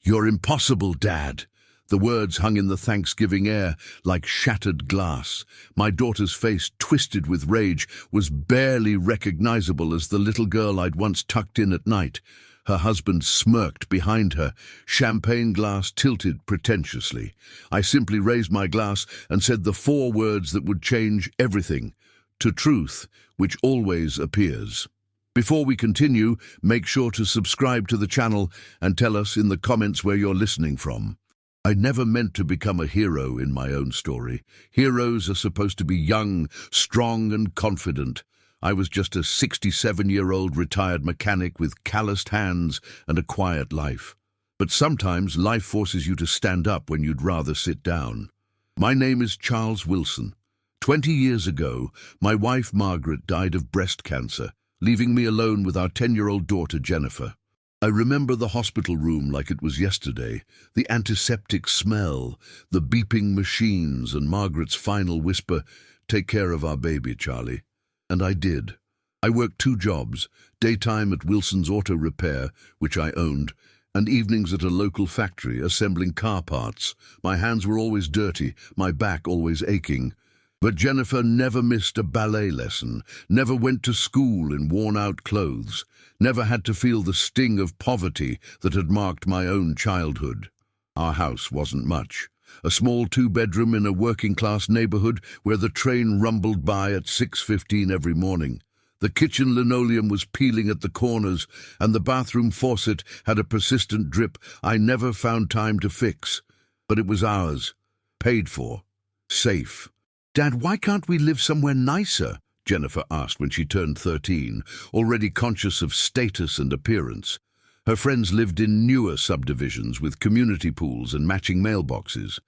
"You're impossible, Dad." The words hung in the Thanksgiving air like shattered glass. My daughter's face, twisted with rage, was barely recognizable as the little girl I'd once tucked in at night. Her husband smirked behind her, champagne glass tilted pretentiously. I simply raised my glass and said the four words that would change everything: to truth, which always appears. Before we continue, make sure to subscribe to the channel and tell us in the comments where you're listening from. I never meant to become a hero in my own story. Heroes are supposed to be young, strong, and confident. I was just a 67-year-old retired mechanic with calloused hands and a quiet life. But sometimes life forces you to stand up when you'd rather sit down. My name is Charles Wilson. 20 years ago, my wife Margaret died of breast cancer, leaving me alone with our 10-year-old daughter Jennifer. I remember the hospital room like it was yesterday, the antiseptic smell, the beeping machines, and Margaret's final whisper, "Take care of our baby, Charlie." And I did. I worked 2 jobs, daytime at Wilson's Auto Repair, which I owned, and evenings at a local factory assembling car parts. My hands were always dirty, my back always aching. But Jennifer never missed a ballet lesson, never went to school in worn-out clothes, never had to feel the sting of poverty that had marked my own childhood. Our house wasn't much. A small 2-bedroom in a working-class neighborhood where the train rumbled by at 6:15 every morning. The kitchen linoleum was peeling at the corners, and the bathroom faucet had a persistent drip I never found time to fix. But it was ours, paid for, safe. "Dad, why can't we live somewhere nicer?" Jennifer asked when she turned 13, already conscious of status and appearance. Her friends lived in newer subdivisions with community pools and matching mailboxes.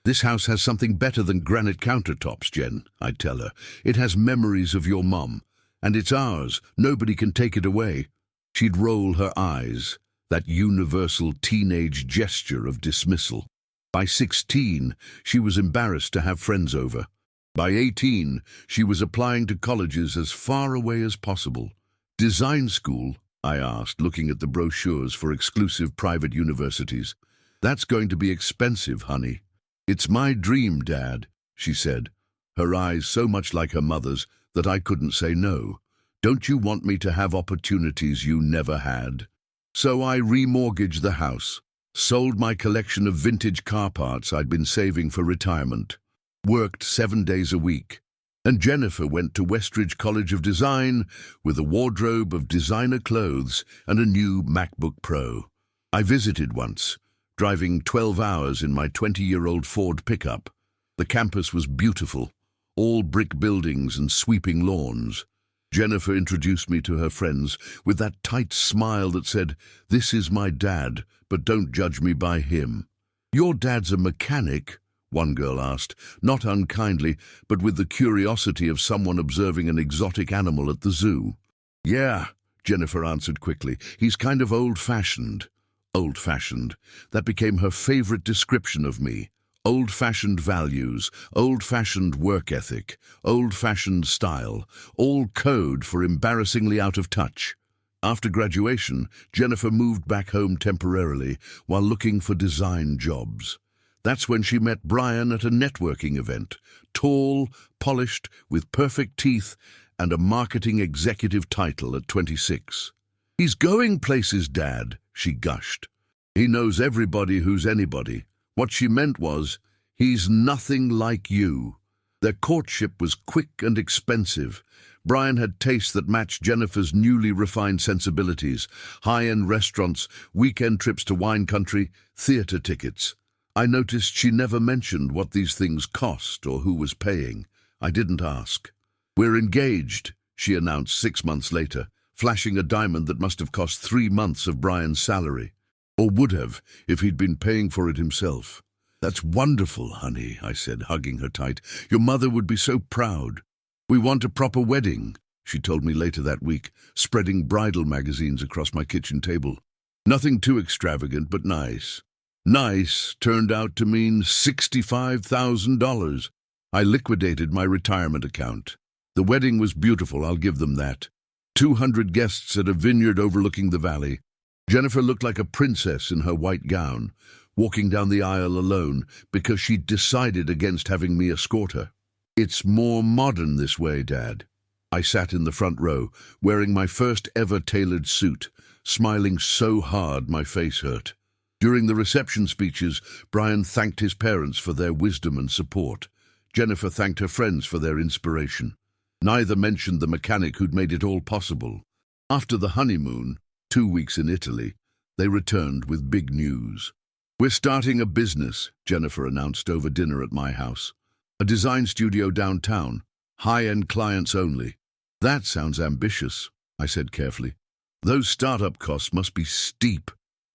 "This house has something better than granite countertops, Jen," I'd tell her. "It has memories of your mom, and it's ours. Nobody can take it away." She'd roll her eyes, that universal teenage gesture of dismissal. By 16, she was embarrassed to have friends over. By 18, she was applying to colleges as far away as possible. "Design school?" I asked, looking at the brochures for exclusive private universities. "That's going to be expensive, honey." "It's my dream, Dad," she said, her eyes so much like her mother's that I couldn't say no. "Don't you want me to have opportunities you never had?" So I remortgaged the house, sold my collection of vintage car parts I'd been saving for retirement, worked 7 days a week, and Jennifer went to Westridge College of Design with a wardrobe of designer clothes and a new MacBook Pro. I visited once, driving 12 hours in my 20-year-old Ford pickup. The campus was beautiful, all brick buildings and sweeping lawns. Jennifer introduced me to her friends with that tight smile that said, "This is my dad, but don't judge me by him." "Your dad's a mechanic?" one girl asked, not unkindly, but with the curiosity of someone observing an exotic animal at the zoo. "Yeah," Jennifer answered quickly. "He's kind of old-fashioned." Old-fashioned. That became her favorite description of me. Old-fashioned values, old-fashioned work ethic, old-fashioned style, all code for embarrassingly out of touch. After graduation, Jennifer moved back home temporarily while looking for design jobs. That's when she met Brian at a networking event, tall, polished, with perfect teeth, and a marketing executive title at 26. "He's going places, Dad," she gushed. "He knows everybody who's anybody." What she meant was, "He's nothing like you." Their courtship was quick and expensive. Brian had tastes that matched Jennifer's newly refined sensibilities: high-end restaurants, weekend trips to wine country, theater tickets. I noticed she never mentioned what these things cost or who was paying. I didn't ask. "We're engaged," she announced 6 months later, flashing a diamond that must have cost 3 months of Brian's salary. Or would have, if he'd been paying for it himself. "That's wonderful, honey," I said, hugging her tight. "Your mother would be so proud." "We want a proper wedding," she told me later that week, spreading bridal magazines across my kitchen table. "Nothing too extravagant, but nice." Nice turned out to mean $65,000. I liquidated my retirement account. The wedding was beautiful, I'll give them that. 200 guests at a vineyard overlooking the valley. Jennifer looked like a princess in her white gown, walking down the aisle alone because she'd decided against having me escort her. "It's more modern this way, Dad." I sat in the front row, wearing my first ever tailored suit, smiling so hard my face hurt. During the reception speeches, Brian thanked his parents for their wisdom and support. Jennifer thanked her friends for their inspiration. Neither mentioned the mechanic who'd made it all possible. After the honeymoon, 2 weeks in Italy, they returned with big news. "We're starting a business," Jennifer announced over dinner at my house. "A design studio downtown, high-end clients only." "That sounds ambitious," I said carefully. "Those startup costs must be steep."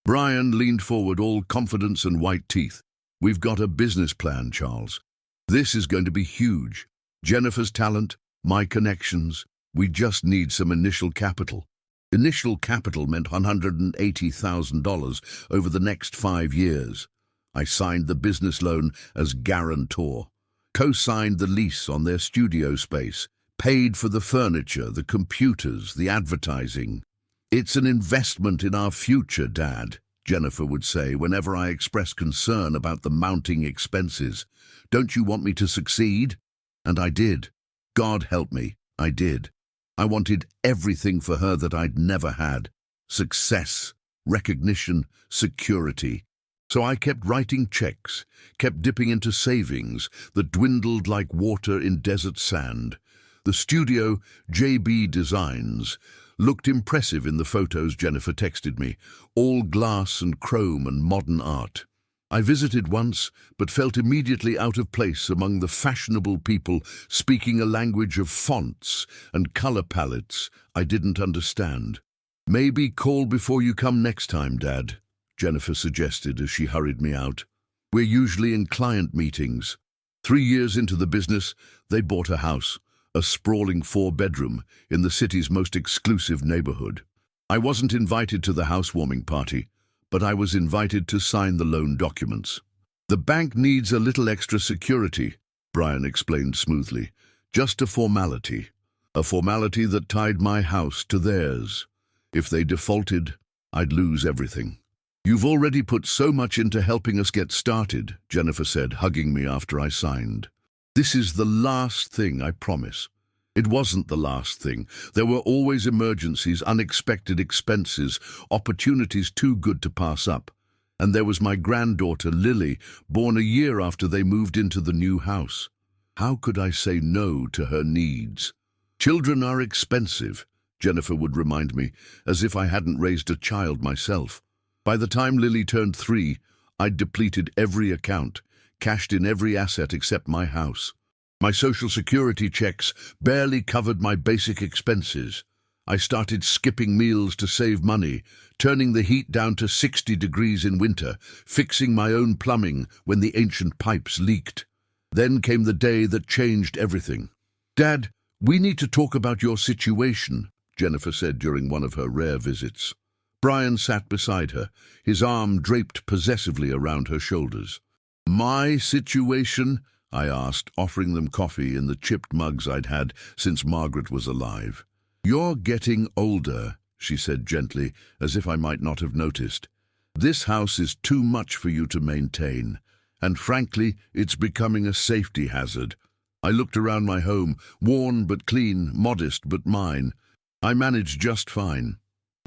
Brian leaned forward, all confidence and white teeth. "We've got a business plan, Charles. This is going to be huge. Jennifer's talent, my connections. We just need some initial capital." Initial capital meant $180,000 over the next 5 years. I signed the business loan as guarantor, co-signed the lease on their studio space, paid for the furniture, the computers, the advertising. "It's an investment in our future, Dad," Jennifer would say whenever I expressed concern about the mounting expenses. "Don't you want me to succeed?" And I did. God help me, I did. I wanted everything for her that I'd never had. Success, recognition, security. So I kept writing checks, kept dipping into savings that dwindled like water in desert sand. The studio, JB Designs, looked impressive in the photos Jennifer texted me, all glass and chrome and modern art. I visited once, but felt immediately out of place among the fashionable people speaking a language of fonts and color palettes I didn't understand. "Maybe call before you come next time, Dad," Jennifer suggested as she hurried me out. "We're usually in client meetings." 3 years into the business, they bought a house, a sprawling 4-bedroom in the city's most exclusive neighborhood. I wasn't invited to the housewarming party, but I was invited to sign the loan documents. "The bank needs a little extra security," Brian explained smoothly. "Just a formality that tied my house to theirs. If they defaulted, I'd lose everything." "You've already put so much into helping us get started," Jennifer said, hugging me after I signed. "This is the last thing, I promise." It wasn't the last thing. There were always emergencies, unexpected expenses, opportunities too good to pass up. And there was my granddaughter, Lily, born a year after they moved into the new house. How could I say no to her needs? "Children are expensive," Jennifer would remind me, as if I hadn't raised a child myself. By the time Lily turned 3, I'd depleted every account, cashed in every asset except my house. My Social Security checks barely covered my basic expenses. I started skipping meals to save money, turning the heat down to 60 degrees in winter, fixing my own plumbing when the ancient pipes leaked. Then came the day that changed everything. "Dad, we need to talk about your situation," Jennifer said during one of her rare visits. Brian sat beside her, his arm draped possessively around her shoulders. "My situation?" I asked, offering them coffee in the chipped mugs I'd had since Margaret was alive. "You're getting older," she said gently, as if I might not have noticed. "This house is too much for you to maintain, and frankly, it's becoming a safety hazard." I looked around my home, worn but clean, modest but mine. I managed just fine.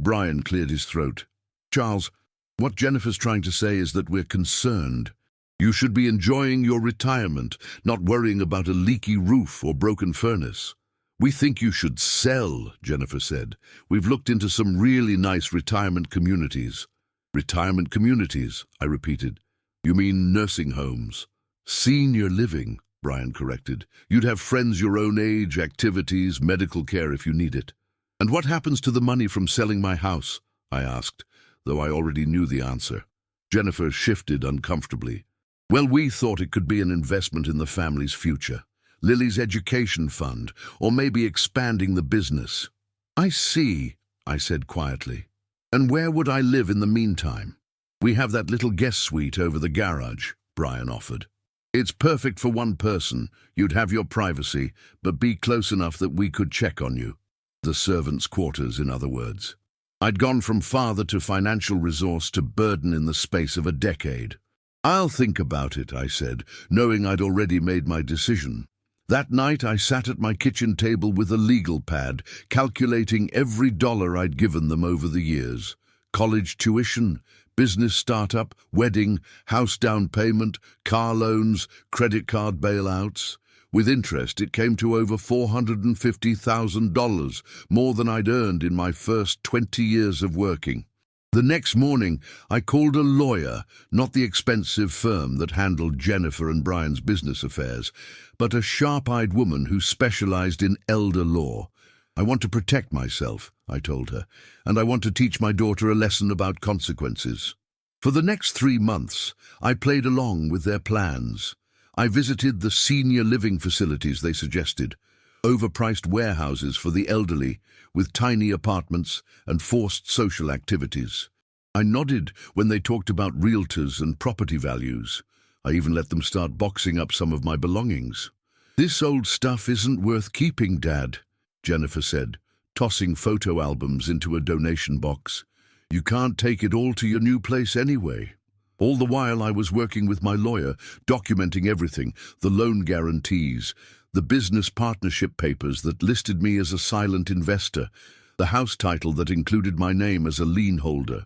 Brian cleared his throat. "Charles, what Jennifer's trying to say is that we're concerned. You should be enjoying your retirement, not worrying about a leaky roof or broken furnace." "We think you should sell," Jennifer said. "We've looked into some really nice retirement communities." "Retirement communities," I repeated. "You mean nursing homes?" "Senior living," Brian corrected. "You'd have friends your own age, activities, medical care if you need it." "And what happens to the money from selling my house?" I asked, though I already knew the answer. Jennifer shifted uncomfortably. "Well, we thought it could be an investment in the family's future. Lily's education fund, or maybe expanding the business." "I see," I said quietly. "And where would I live in the meantime?" "We have that little guest suite over the garage," Brian offered. "It's perfect for one person. You'd have your privacy, but be close enough that we could check on you." The servants' quarters, in other words. I'd gone from father to financial resource to burden in the space of a decade. "I'll think about it," I said, knowing I'd already made my decision. That night I sat at my kitchen table with a legal pad, calculating every dollar I'd given them over the years. College tuition, business startup, wedding, house down payment, car loans, credit card bailouts. With interest, it came to over $450,000, more than I'd earned in my first 20 years of working. The next morning, I called a lawyer, not the expensive firm that handled Jennifer and Brian's business affairs, but a sharp-eyed woman who specialized in elder law. "I want to protect myself," I told her, "and I want to teach my daughter a lesson about consequences." For the next 3 months, I played along with their plans. I visited the senior living facilities they suggested, overpriced warehouses for the elderly, with tiny apartments and forced social activities. I nodded when they talked about realtors and property values. I even let them start boxing up some of my belongings. "This old stuff isn't worth keeping, Dad," Jennifer said, tossing photo albums into a donation box. "You can't take it all to your new place anyway." All the while I was working with my lawyer, documenting everything, the loan guarantees, the business partnership papers that listed me as a silent investor, the house title that included my name as a lien holder.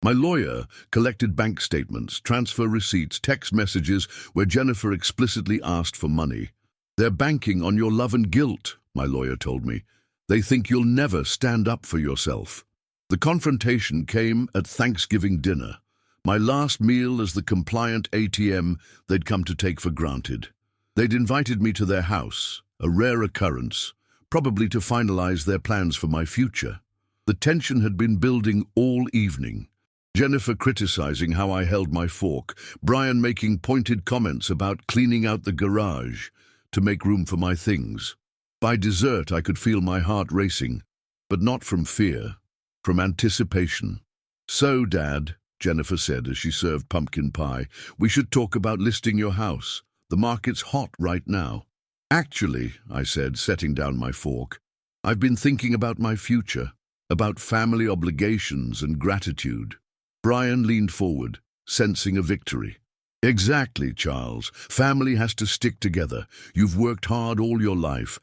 My lawyer collected bank statements, transfer receipts, text messages where Jennifer explicitly asked for money. "They're banking on your love and guilt," my lawyer told me. "They think you'll never stand up for yourself." The confrontation came at Thanksgiving dinner, my last meal as the compliant ATM they'd come to take for granted. They'd invited me to their house, a rare occurrence, probably to finalize their plans for my future. The tension had been building all evening. Jennifer criticizing how I held my fork, Brian making pointed comments about cleaning out the garage to make room for my things. By dessert, I could feel my heart racing, but not from fear, from anticipation. "So, Dad," Jennifer said as she served pumpkin pie, "we should talk about listing your house. The market's hot right now." "Actually," I said, setting down my fork, "I've been thinking about my future, about family obligations and gratitude." Brian leaned forward, sensing a victory. "Exactly, Charles. Family has to stick together. You've worked hard all your life.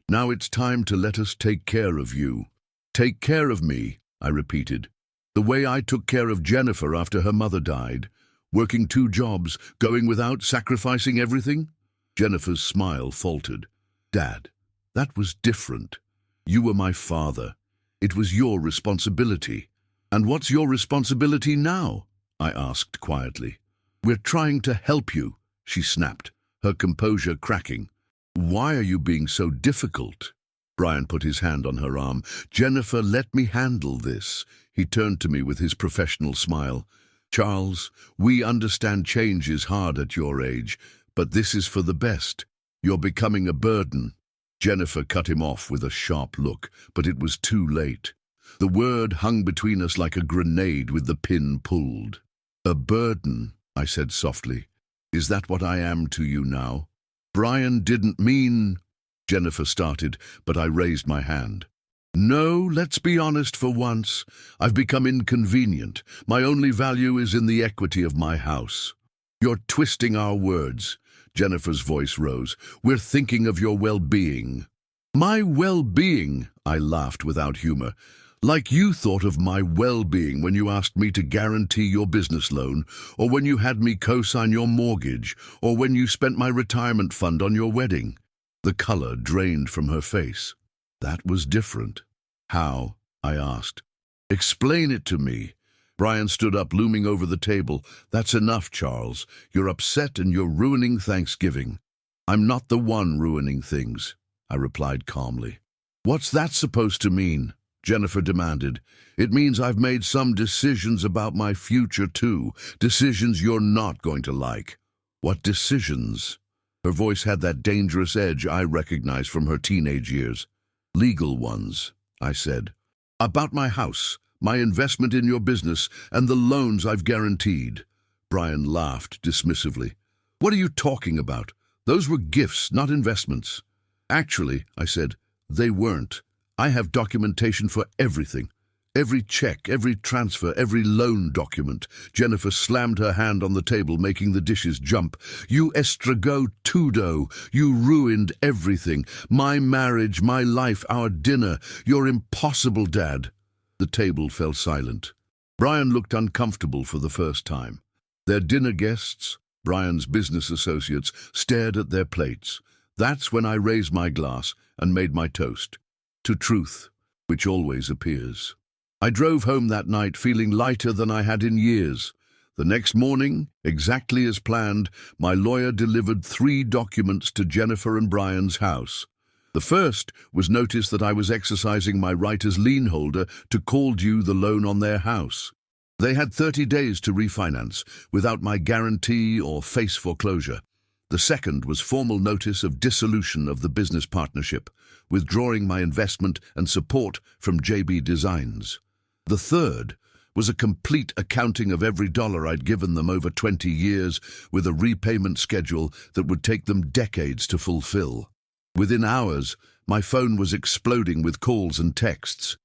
Now it's time to let us take care of you." "Take care of me," I repeated. "The way I took care of Jennifer after her mother died, working 2 jobs, going without sacrificing everything?" Jennifer's smile faltered. "Dad, that was different. You were my father. It was your responsibility." "And what's your responsibility now?" I asked quietly. "We're trying to help you," she snapped, her composure cracking. "Why are you being so difficult?" Brian put his hand on her arm. "Jennifer, let me handle this." He turned to me with his professional smile. "Charles, we understand change is hard at your age, but this is for the best. You're becoming a burden." Jennifer cut him off with a sharp look, but it was too late. The word hung between us like a grenade with the pin pulled. "A burden," I said softly. "Is that what I am to you now?" "Brian didn't mean—" Jennifer started, but I raised my hand. "No, let's be honest for once. I've become inconvenient. My only value is in the equity of my house." "You're twisting our words." Jennifer's voice rose. "We're thinking of your well-being." "My well-being?" I laughed without humor. "Like you thought of my well-being when you asked me to guarantee your business loan, or when you had me co-sign your mortgage, or when you spent my retirement fund on your wedding." The color drained from her face. "That was different." "How?" I asked. "Explain it to me." Brian stood up, looming over the table. "That's enough, Charles. You're upset and you're ruining Thanksgiving." "I'm not the one ruining things," I replied calmly. "What's that supposed to mean?" Jennifer demanded. "It means I've made some decisions about my future too, decisions you're not going to like." "What decisions?" Her voice had that dangerous edge I recognized from her teenage years. "Legal ones," I said. "About my house, my investment in your business, and the loans I've guaranteed." Brian laughed dismissively. "What are you talking about? Those were gifts, not investments." "Actually," I said, "they weren't. I have documentation for everything. Every check, every transfer, every loan document. Jennifer slammed her hand on the table, making the dishes jump. You estrago tudo. You ruined everything. My marriage, my life, our dinner. You're impossible, Dad. The table fell silent. Brian looked uncomfortable for the first time. Their dinner guests, Brian's business associates, stared at their plates. That's when I raised my glass and made my toast. To truth, which always appears. I drove home that night feeling lighter than I had in years. The next morning, exactly as planned, my lawyer delivered 3 documents to Jennifer and Brian's house. The first was notice that I was exercising my right as lien holder to call due the loan on their house. They had 30 days to refinance without my guarantee or face foreclosure. The second was formal notice of dissolution of the business partnership, withdrawing my investment and support from JB Designs. The third was a complete accounting of every dollar I'd given them over 20 years, with a repayment schedule that would take them decades to fulfill. Within hours, my phone was exploding with calls and texts.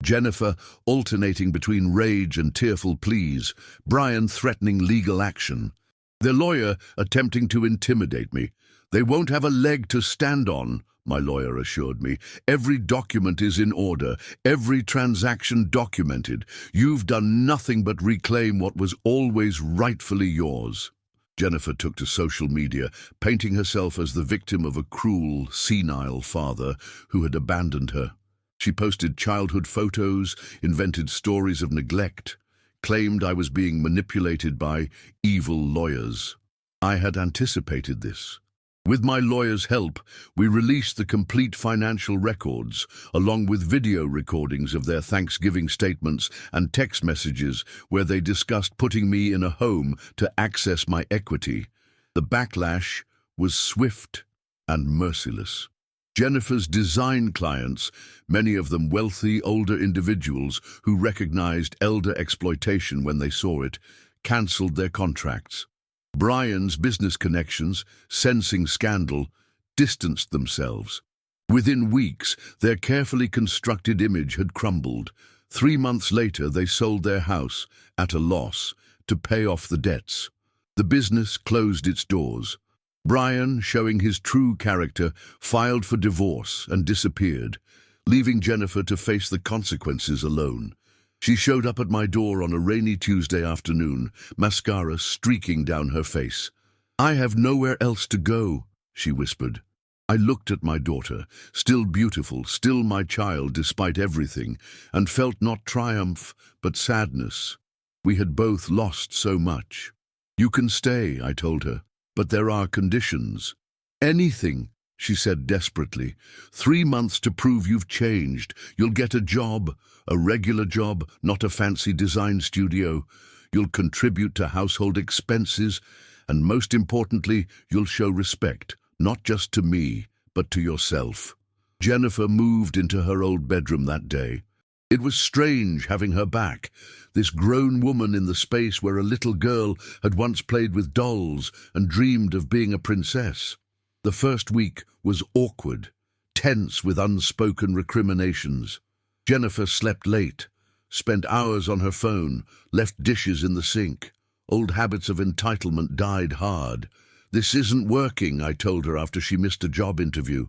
Jennifer alternating between rage and tearful pleas, Brian threatening legal action. Their lawyer attempting to intimidate me. They won't have a leg to stand on, my lawyer assured me. Every document is in order, every transaction documented. You've done nothing but reclaim what was always rightfully yours. Jennifer took to social media, painting herself as the victim of a cruel, senile father who had abandoned her. She posted childhood photos, invented stories of neglect, claimed I was being manipulated by evil lawyers. I had anticipated this. With my lawyer's help, we released the complete financial records, along with video recordings of their Thanksgiving statements and text messages where they discussed putting me in a home to access my equity. The backlash was swift and merciless. Jennifer's design clients, many of them wealthy, older individuals who recognized elder exploitation when they saw it, cancelled their contracts. Brian's business connections, sensing scandal, distanced themselves. Within weeks, their carefully constructed image had crumbled. 3 months later, they sold their house, at a loss, to pay off the debts. The business closed its doors. Brian, showing his true character, filed for divorce and disappeared, leaving Jennifer to face the consequences alone. She showed up at my door on a rainy Tuesday afternoon, mascara streaking down her face. "I have nowhere else to go," she whispered. I looked at my daughter, still beautiful, still my child despite everything, and felt not triumph, but sadness. We had both lost so much. "You can stay," I told her, "but there are conditions." "Anything," she said desperately. 3 months to prove you've changed. You'll get a job, a regular job, not a fancy design studio. You'll contribute to household expenses, and most importantly, you'll show respect, not just to me, but to yourself. Jennifer moved into her old bedroom that day. It was strange having her back, this grown woman in the space where a little girl had once played with dolls and dreamed of being a princess. The first week was awkward, tense with unspoken recriminations. Jennifer slept late, spent hours on her phone, left dishes in the sink. Old habits of entitlement died hard. "This isn't working," I told her after she missed a job interview.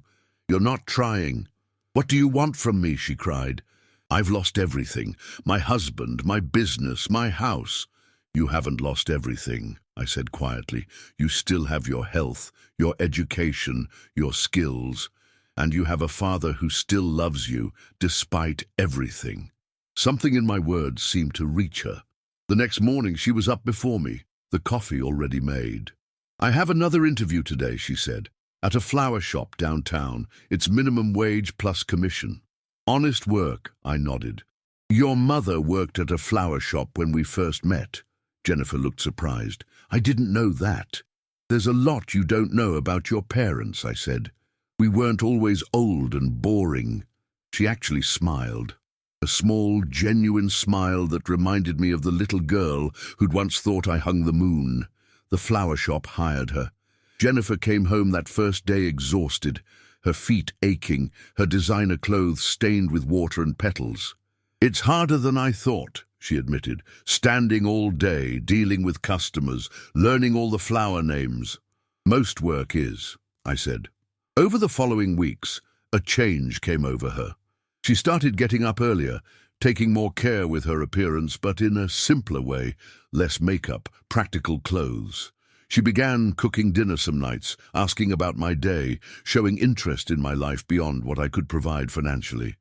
"You're not trying." "What do you want from me?" she cried. "I've lost everything. My husband, my business, my house." "You haven't lost everything," I said quietly. "You still have your health, your education, your skills, and you have a father who still loves you, despite everything." Something in my words seemed to reach her. The next morning she was up before me, the coffee already made. "I have another interview today," she said, "at a flower shop downtown. It's minimum wage plus commission." "Honest work," I nodded. "Your mother worked at a flower shop when we first met." Jennifer looked surprised. "I didn't know that." "There's a lot you don't know about your parents," I said. "We weren't always old and boring." She actually smiled. A small, genuine smile that reminded me of the little girl who'd once thought I hung the moon. The flower shop hired her. Jennifer came home that first day exhausted, her feet aching, her designer clothes stained with water and petals. "It's harder than I thought," she admitted, "standing all day, dealing with customers, learning all the flower names." "Most work is," I said. Over the following weeks, a change came over her. She started getting up earlier, taking more care with her appearance, but in a simpler way, less makeup, practical clothes. She began cooking dinner some nights, asking about my day, showing interest in my life beyond what I could provide financially.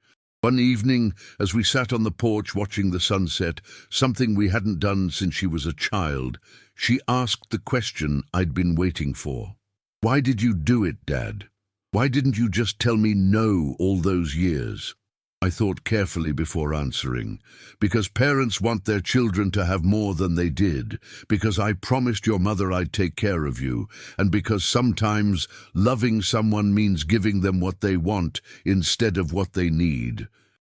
One evening, as we sat on the porch watching the sunset, something we hadn't done since she was a child, she asked the question I'd been waiting for. "Why did you do it, Dad? Why didn't you just tell me no all those years?" I thought carefully before answering. "Because parents want their children to have more than they did. Because I promised your mother I'd take care of you. And because sometimes loving someone means giving them what they want instead of what they need."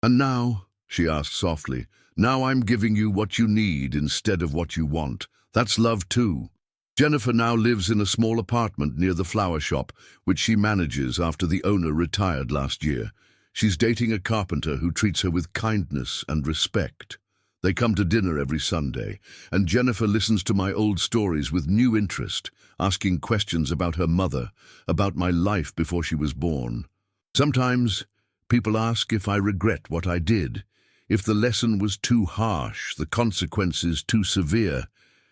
"And now," she asked softly, "now I'm giving you what you need instead of what you want. That's love too." Jennifer now lives in a small apartment near the flower shop, which she manages after the owner retired last year. She's dating a carpenter who treats her with kindness and respect. They come to dinner every Sunday, and Jennifer listens to my old stories with new interest, asking questions about her mother, about my life before she was born. Sometimes people ask if I regret what I did, if the lesson was too harsh, the consequences too severe.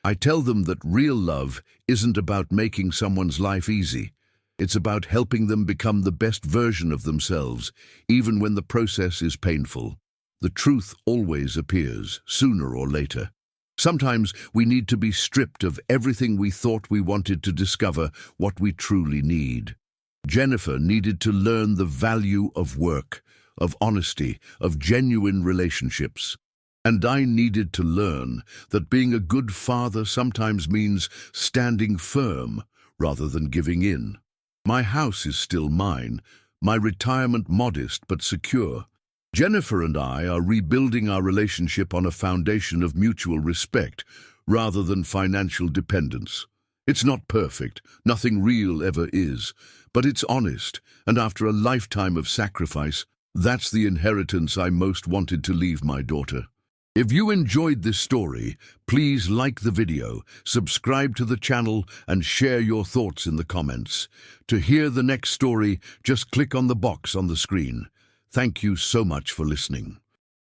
I tell them that real love isn't about making someone's life easy. It's about helping them become the best version of themselves, even when the process is painful. The truth always appears, sooner or later. Sometimes we need to be stripped of everything we thought we wanted to discover what we truly need. Jennifer needed to learn the value of work, of honesty, of genuine relationships. And I needed to learn that being a good father sometimes means standing firm rather than giving in. My house is still mine, my retirement modest but secure. Jennifer and I are rebuilding our relationship on a foundation of mutual respect rather than financial dependence. It's not perfect, nothing real ever is, but it's honest, and after a lifetime of sacrifice, that's the inheritance I most wanted to leave my daughter. If you enjoyed this story, please like the video, subscribe to the channel, and share your thoughts in the comments. To hear the next story, just click on the box on the screen. Thank you so much for listening.